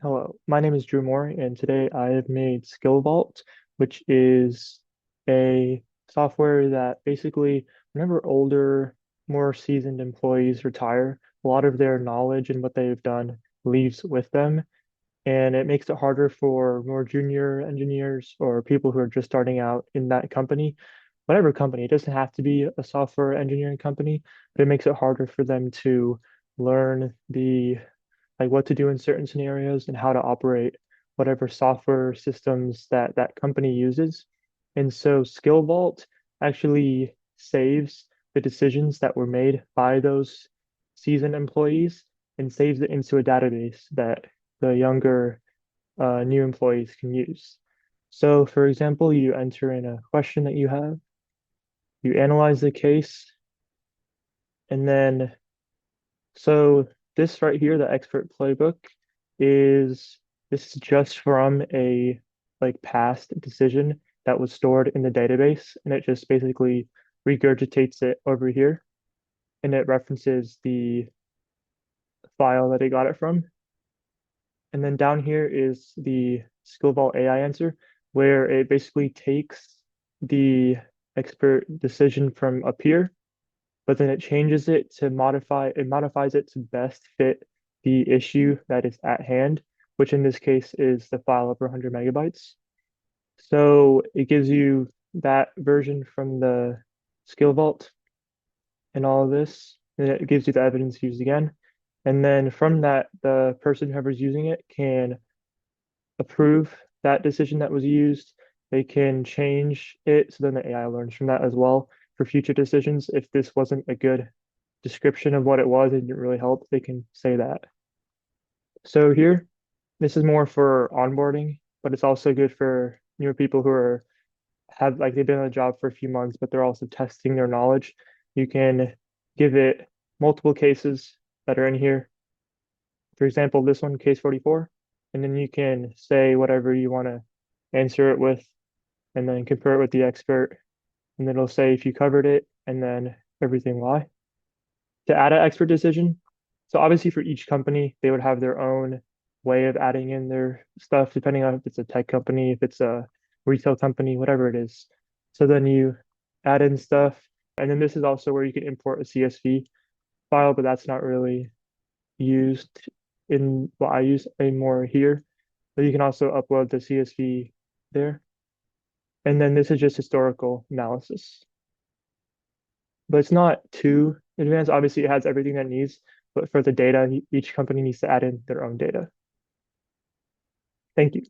Hello, my name is Drew Moore, and today I have made Skill Vault, which is a software that basically, whenever older, more seasoned employees retire, a lot of their knowledge and what they've done leaves with them, and it makes it harder for more junior engineers or people who are just starting out in that company, whatever company. It doesn't have to be a software engineering company, but it makes it harder for them to learn the like what to do in certain scenarios and how to operate whatever software systems that that company uses. And so Skill Vault actually saves the decisions that were made by those seasoned employees and saves it into a database that the younger new employees can use. So, for example, you enter in a question that you have, you analyze the case, and then so this right here, the expert playbook, is this is just from a like past decision that was stored in the database, and it just basically regurgitates it over here, and it references the file that it got it from. And then down here is the Skill Vault AI answer, where it basically takes the expert decision from up here, but then it changes it to it modifies it to best fit the issue that is at hand, which in this case is the file over 100 megabytes. So it gives you that version from the skill vault and all of this, and it gives you the evidence used again. And then from that, the person whoever's using it can approve that decision that was used. They can change it so then the AI learns from that as well for future decisions. If this wasn't a good description of what it was, it didn't really help, they can say that. So here, this is more for onboarding, but it's also good for newer people who are have like they've been on a job for a few months, but they're also testing their knowledge. You can give it multiple cases that are in here. For example, this one, case 44, and then you can say whatever you want to answer it with, and then compare it with the expert, and then it'll say if you covered it, and then everything why. To add an expert decision, so obviously for each company, they would have their own way of adding in their stuff, depending on if it's a tech company, if it's a retail company, whatever it is. So then you add in stuff, and then this is also where you can import a CSV file, but that's not really used in what I use more here. But you can also upload the CSV there. And then this is just historical analysis. But it's not too advanced. Obviously, it has everything that it needs, but for the data, each company needs to add in their own data. Thank you.